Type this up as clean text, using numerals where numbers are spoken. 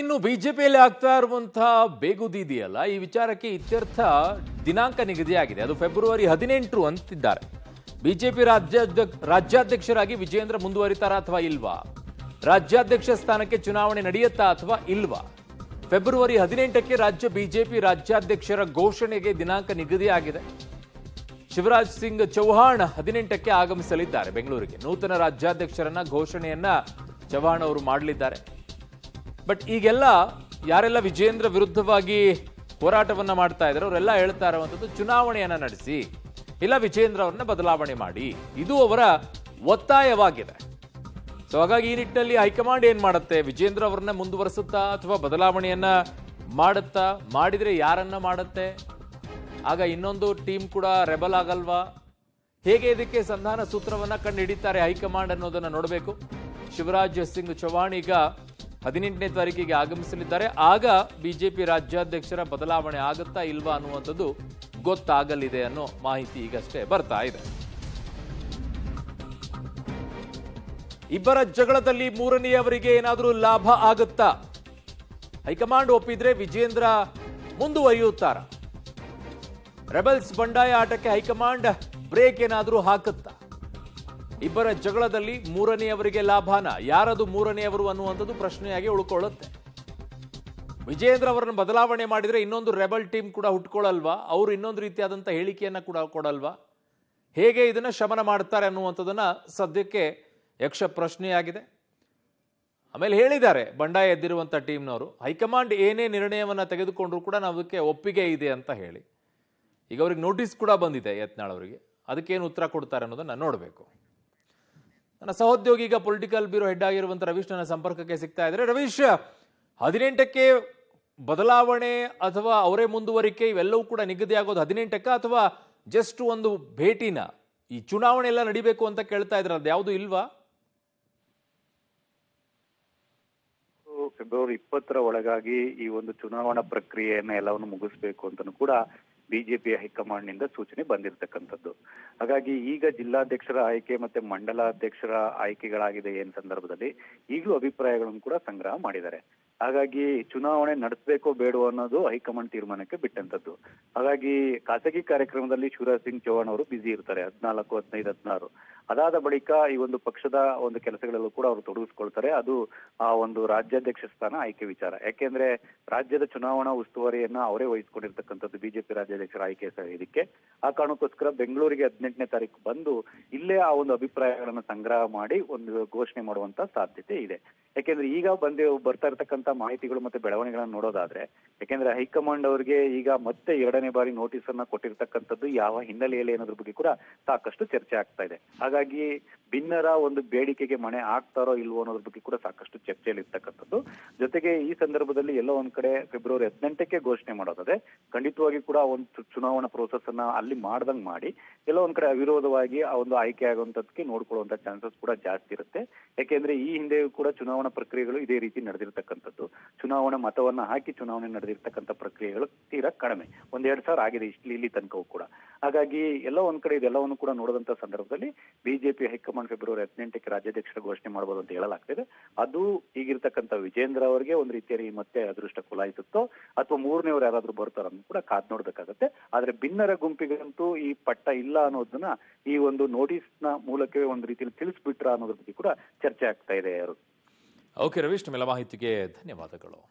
ಇನ್ನು ಬಿಜೆಪಿಯಲ್ಲಿ ಆಗ್ತಾ ಇರುವಂತಹ ಬೇಗುದಿ ಇದೆಯಲ್ಲ, ಈ ವಿಚಾರಕ್ಕೆ ಇತ್ಯರ್ಥ ದಿನಾಂಕ ನಿಗದಿಯಾಗಿದೆ. ಅದು ಫೆಬ್ರವರಿ 18 ಅಂತಿದ್ದಾರೆ. ಬಿಜೆಪಿ ರಾಜ್ಯಾಧ್ಯಕ್ಷರಾಗಿ ವಿಜೇಂದ್ರ ಮುಂದುವರಿತಾರಾ ಅಥವಾ ಇಲ್ವಾ? ರಾಜ್ಯಾಧ್ಯಕ್ಷ ಸ್ಥಾನಕ್ಕೆ ಚುನಾವಣೆ ನಡೆಯುತ್ತಾ ಅಥವಾ ಇಲ್ವಾ? ಫೆಬ್ರವರಿ 18ಕ್ಕೆ ರಾಜ್ಯ ಬಿಜೆಪಿ ರಾಜ್ಯಾಧ್ಯಕ್ಷರ ಘೋಷಣೆಗೆ ದಿನಾಂಕ ನಿಗದಿಯಾಗಿದೆ. ಶಿವರಾಜ್ ಸಿಂಗ್ ಚೌಹಾಣ್ 18ಕ್ಕೆ ಆಗಮಿಸಲಿದ್ದಾರೆ ಬೆಂಗಳೂರಿಗೆ. ನೂತನ ರಾಜ್ಯಾಧ್ಯಕ್ಷರನ್ನ ಘೋಷಣೆಯನ್ನ ಚೌಹಾಣ್ ಅವರು ಮಾಡಲಿದ್ದಾರೆ. ಬಟ್ ಈಗೆಲ್ಲ ಯಾರೆಲ್ಲ ವಿಜೇಂದ್ರ ವಿರುದ್ಧವಾಗಿ ಹೋರಾಟವನ್ನ ಮಾಡ್ತಾ ಇದ್ದಾರೆ ಅವರೆಲ್ಲ ಹೇಳ್ತಾ ಇರುವಂತದ್ದು ಚುನಾವಣೆಯನ್ನ ನಡೆಸಿ, ಇಲ್ಲ ವಿಜೇಂದ್ರ ಅವರನ್ನ ಬದಲಾವಣೆ ಮಾಡಿ, ಇದು ಅವರ ಒತ್ತಾಯವಾಗಿದೆ. ಸೊ ಹಾಗಾಗಿ ಈ ನಿಟ್ಟಿನಲ್ಲಿ ಹೈಕಮಾಂಡ್ ಏನ್ ಮಾಡುತ್ತೆ? ವಿಜೇಂದ್ರ ಅವರನ್ನ ಮುಂದುವರಿಸುತ್ತಾ ಅಥವಾ ಬದಲಾವಣೆಯನ್ನ ಮಾಡುತ್ತಾ? ಮಾಡಿದ್ರೆ ಯಾರನ್ನ ಮಾಡುತ್ತೆ? ಆಗ ಇನ್ನೊಂದು ಟೀಮ್ ಕೂಡ ರೆಬಲ್ ಆಗಲ್ವಾ? ಹೇಗೆ ಇದಕ್ಕೆ ಸಂಧಾನ ಸೂತ್ರವನ್ನ ಕಂಡು ಹಿಡಿತಾರೆ ಹೈಕಮಾಂಡ್ ಅನ್ನೋದನ್ನ ನೋಡಬೇಕು. ಶಿವರಾಜ್ ಸಿಂಗ್ ಚೌಹಾಣ್ ಈಗ 18ನೇ ತಾರೀಕಿಗೆ ಆಗಮಿಸಲಿದ್ದಾರೆ. ಆಗ ಬಿಜೆಪಿ ರಾಜ್ಯಾಧ್ಯಕ್ಷರ ಬದಲಾವಣೆ ಆಗುತ್ತಾ ಇಲ್ವಾ ಅನ್ನುವಂಥದ್ದು ಗೊತ್ತಾಗಲಿದೆ ಅನ್ನೋ ಮಾಹಿತಿ ಈಗಷ್ಟೇ ಬರ್ತಾ ಇದೆ. ಇಬ್ಬರ ಜಗಳದಲ್ಲಿ ಮೂರನೆಯವರಿಗೆ ಏನಾದರೂ ಲಾಭ ಆಗುತ್ತಾ? ಹೈಕಮಾಂಡ್ ಒಪ್ಪಿದ್ರೆ ವಿಜೇಂದ್ರ ಮುಂದುವರಿಯುತ್ತಾರ? ರೆಬಲ್ಸ್ ಬಂಡಾಯ ಆಟಕ್ಕೆ ಹೈಕಮಾಂಡ್ ಬ್ರೇಕ್ ಏನಾದರೂ ಹಾಕುತ್ತಾ? ಇಬ್ಬರ ಜಗಳದಲ್ಲಿ ಮೂರನೆಯವರಿಗೆ ಲಾಭನ? ಯಾರದು ಮೂರನೆಯವರು ಅನ್ನುವಂಥದ್ದು ಪ್ರಶ್ನೆಯಾಗಿ ಉಳ್ಕೊಳ್ಳುತ್ತೆ. ವಿಜೇಂದ್ರ ಅವರನ್ನು ಬದಲಾವಣೆ ಮಾಡಿದ್ರೆ ಇನ್ನೊಂದು ರೆಬಲ್ ಟೀಮ್ ಕೂಡ ಹುಟ್ಕೊಳ್ಳಲ್ವಾ? ಅವರು ಇನ್ನೊಂದು ರೀತಿಯಾದಂಥ ಹೇಳಿಕೆಯನ್ನ ಕೂಡ ಕೊಡಲ್ವಾ? ಹೇಗೆ ಇದನ್ನ ಶಮನ ಮಾಡ್ತಾರೆ ಅನ್ನುವಂಥದ್ದನ್ನ ಸದ್ಯಕ್ಕೆ ಯಕ್ಷ ಪ್ರಶ್ನೆಯಾಗಿದೆ. ಆಮೇಲೆ ಹೇಳಿದ್ದಾರೆ ಬಂಡಾಯ ಎದ್ದಿರುವಂಥ ಟೀಮ್ನವರು, ಹೈಕಮಾಂಡ್ ಏನೇ ನಿರ್ಣಯವನ್ನ ತೆಗೆದುಕೊಂಡ್ರು ಕೂಡ ನಾವು ಅದಕ್ಕೆ ಒಪ್ಪಿಗೆ ಇದೆ ಅಂತ ಹೇಳಿ. ಈಗ ಅವ್ರಿಗೆ ನೋಟಿಸ್ ಕೂಡ ಬಂದಿದೆ ಯತ್ನಾಳ್ ಅವರಿಗೆ. ಅದಕ್ಕೇನು ಉತ್ತರ ಕೊಡ್ತಾರೆ ಅನ್ನೋದನ್ನ ನೋಡಬೇಕು. ನನ್ನ ಸಹೋದ್ಯೋಗಿ ಈಗ ಪೊಲಿಟಿಕಲ್ ಬ್ಯೂರೋ ಹೆಡ್ ಆಗಿರುವಂಥ ರವೀಶ್ ನನ್ನ ಸಂಪರ್ಕಕ್ಕೆ ಸಿಗ್ತಾ ಇದ್ದಾರೆ. ರವೀಶ್, 18ಕ್ಕೆ ಬದಲಾವಣೆ ಅಥವಾ ಅವರೇ ಮುಂದುವರಿಕೆ ಇವೆಲ್ಲವೂ ಕೂಡ ನಿಗದಿ ಆಗೋದು 18ಕ್ಕೆ ಅಥವಾ ಜಸ್ಟ್ ಒಂದು ಭೇಟಿನ? ಈ ಚುನಾವಣೆ ಎಲ್ಲ ನಡಿಬೇಕು ಅಂತ ಕೇಳ್ತಾ ಇದ್ರೆ ಅದು ಯಾವುದು ಇಲ್ವಾ? ಫೆಬ್ರವರಿ 20ರ ಒಳಗಾಗಿ ಈ ಒಂದು ಚುನಾವಣಾ ಪ್ರಕ್ರಿಯೆಯನ್ನ ಎಲ್ಲವನ್ನು ಮುಗಿಸ್ಬೇಕು ಅಂತಲೂ ಕೂಡ ಬಿಜೆಪಿ ಹೈಕಮಾಂಡ್ ನಿಂದ ಸೂಚನೆ ಬಂದಿರತಕ್ಕಂಥದ್ದು. ಹಾಗಾಗಿ ಈಗ ಜಿಲ್ಲಾಧ್ಯಕ್ಷರ ಆಯ್ಕೆ ಮತ್ತೆ ಮಂಡಲಾಧ್ಯಕ್ಷರ ಆಯ್ಕೆಗಳಾಗಿದೆ ಏನ್ ಸಂದರ್ಭದಲ್ಲಿ ಈಗಲೂ ಅಭಿಪ್ರಾಯಗಳನ್ನು ಕೂಡ ಸಂಗ್ರಹ ಮಾಡಿದ್ದಾರೆ. ಹಾಗಾಗಿ ಚುನಾವಣೆ ನಡೆಸಬೇಕೋ ಬೇಡೋ ಅನ್ನೋದು ಹೈಕಮಾಂಡ್ ತೀರ್ಮಾನಕ್ಕೆ ಬಿಟ್ಟಂತದ್ದು. ಹಾಗಾಗಿ ಖಾಸಗಿ ಕಾರ್ಯಕ್ರಮದಲ್ಲಿ ಶಿವರಾಜ್ ಸಿಂಗ್ ಚೌಹಾಣ್ ಅವರು ಬ್ಯುಸಿ ಇರ್ತಾರೆ 14, 15, 16. ಅದಾದ ಬಳಿಕ ಈ ಒಂದು ಪಕ್ಷದ ಒಂದು ಕೆಲಸಗಳಲ್ಲೂ ಕೂಡ ಅವರು ತೊಡಗಿಸ್ಕೊಳ್ತಾರೆ. ಅದು ಆ ಒಂದು ರಾಜ್ಯಾಧ್ಯಕ್ಷ ಸ್ಥಾನ ಆಯ್ಕೆ ವಿಚಾರ. ಯಾಕೆಂದ್ರೆ ರಾಜ್ಯದ ಚುನಾವಣಾ ಉಸ್ತುವಾರಿಯನ್ನ ಅವರೇ ವಹಿಸ್ಕೊಂಡಿರ್ತಕ್ಕಂಥದ್ದು ಬಿಜೆಪಿ ರಾಜ್ಯಾಧ್ಯಕ್ಷರ ಆಯ್ಕೆ ಇದಕ್ಕೆ. ಆ ಕಾರಣಕ್ಕೋಸ್ಕರ ಬೆಂಗಳೂರಿಗೆ 18ನೇ ತಾರೀಕು ಬಂದು ಇಲ್ಲೇ ಆ ಒಂದು ಅಭಿಪ್ರಾಯಗಳನ್ನ ಸಂಗ್ರಹ ಮಾಡಿ ಒಂದು ಘೋಷಣೆ ಮಾಡುವಂತ ಸಾಧ್ಯತೆ ಇದೆ. ಯಾಕೆಂದ್ರೆ ಈಗ ಬರ್ತಾ ಇರ್ತಕ್ಕಂಥ ಮಾಹಿತಿಗಳು ಮತ್ತೆ ಬೆಳವಣಿಗೆಗಳನ್ನ ನೋಡೋದಾದ್ರೆ, ಯಾಕೆಂದ್ರೆ ಹೈಕಮಾಂಡ್ ಅವರಿಗೆ ಈಗ ಮತ್ತೆ 2ನೇ ಬಾರಿ ನೋಟಿಸ್ ಅನ್ನ ಕೊಟ್ಟಿರ್ತಕ್ಕಂಥದ್ದು ಯಾವ ಹಿನ್ನೆಲೆಯಲ್ಲಿ ಅನ್ನೋದ್ರ ಬಗ್ಗೆ ಕೂಡ ಸಾಕಷ್ಟು ಚರ್ಚೆ ಆಗ್ತಾ ಇದೆ. ಹಾಗಾಗಿ ಭಿನ್ನರ ಒಂದು ಬೇಡಿಕೆಗೆ ಮಣೆ ಆಗ್ತಾರೋ ಇಲ್ವೋ ಅನ್ನೋದ್ರ ಬಗ್ಗೆ ಕೂಡ ಸಾಕಷ್ಟು ಚರ್ಚೆಯಲ್ಲಿ ಇರ್ತಕ್ಕಂಥದ್ದು. ಜೊತೆಗೆ ಈ ಸಂದರ್ಭದಲ್ಲಿ ಎಲ್ಲೋ ಒಂದ್ ಕಡೆ ಫೆಬ್ರವರಿ 18ಕ್ಕೆ ಘೋಷಣೆ ಮಾಡೋದಾದ್ರೆ ಖಂಡಿತವಾಗಿ ಕೂಡ ಒಂದು ಚುನಾವಣಾ ಪ್ರೋಸೆಸ್ ಅನ್ನ ಅಲ್ಲಿ ಮಾಡ್ದಂಗ್ ಮಾಡಿ ಎಲ್ಲೋ ಒಂದ್ ಕಡೆ ಅವಿರೋಧವಾಗಿ ಆ ಒಂದು ಆಯ್ಕೆ ಆಗುವಂತದಕ್ಕೆ ನೋಡ್ಕೊಳ್ಳುವಂತ ಚಾನ್ಸಸ್ ಕೂಡ ಜಾಸ್ತಿ ಇರುತ್ತೆ. ಯಾಕೆಂದ್ರೆ ಈ ಹಿಂದೆಯೂ ಕೂಡ ಚುನಾವಣಾ ಪ್ರಕ್ರಿಯೆಗಳು ಇದೇ ರೀತಿ ನಡೆದಿರ್ತಕ್ಕಂಥದ್ದು. ಚುನಾವಣಾ ಮತವನ್ನ ಹಾಕಿ ಚುನಾವಣೆ ನಡೆದಿರ್ತಕ್ಕಂಥ ಪ್ರಕ್ರಿಯೆಗಳು ತೀರಾ ಕಡಿಮೆ, 1-2 ಸಾವಿರ ಆಗಿದೆ ಇಲ್ಲಿ ತನಕವೂ ಕೂಡ. ಹಾಗಾಗಿ ಎಲ್ಲೋ ಒಂದ್ ಕಡೆ ಇದೆಲ್ಲವನ್ನು ಕೂಡ ನೋಡಿದಂತ ಸಂದರ್ಭದಲ್ಲಿ ಬಿಜೆಪಿ ಹೈಕಮಾಂಡ್ ಫೆಬ್ರವರಿ 18ಕ್ಕೆ ರಾಜ್ಯಾಧ್ಯಕ್ಷರ ಘೋಷಣೆ ಮಾಡಬಹುದು ಅಂತ ಹೇಳಲಾಗ್ತಿದೆ. ಅದು ಈಗಿರ್ತಕ್ಕಂಥ ವಿಜೇಂದ್ರ ಅವರಿಗೆ ಒಂದ್ ರೀತಿಯಲ್ಲಿ ಮತ್ತೆ ಅದೃಷ್ಟ ಕುಲಾಯಿಸುತ್ತೋ ಅಥವಾ ಮೂರನೇವ್ರು ಯಾರಾದ್ರೂ ಬರ್ತಾರ ಕೂಡ ಕಾದ್ ನೋಡ್ಬೇಕಾಗತ್ತೆ. ಆದ್ರೆ ಭಿನ್ನರ ಗುಂಪಿಗಂತೂ ಈ ಪಟ್ಟ ಇಲ್ಲ ಅನ್ನೋದನ್ನ ಈ ಒಂದು ನೋಟಿಸ್ ನ ಮೂಲಕವೇ ಒಂದ್ ರೀತಿಯಲ್ಲಿ ತಿಳಿಸ್ಬಿಟ್ರ ಅನ್ನೋದ್ರ ಬಗ್ಗೆ ಕೂಡ ಚರ್ಚೆ ಆಗ್ತಾ ಇದೆ. ಯಾರು ಓಕೆ ರವೀಶ್, ನಿಮ್ಮೆಲ್ಲ ಮಾಹಿತಿಗೆ ಧನ್ಯವಾದಗಳು.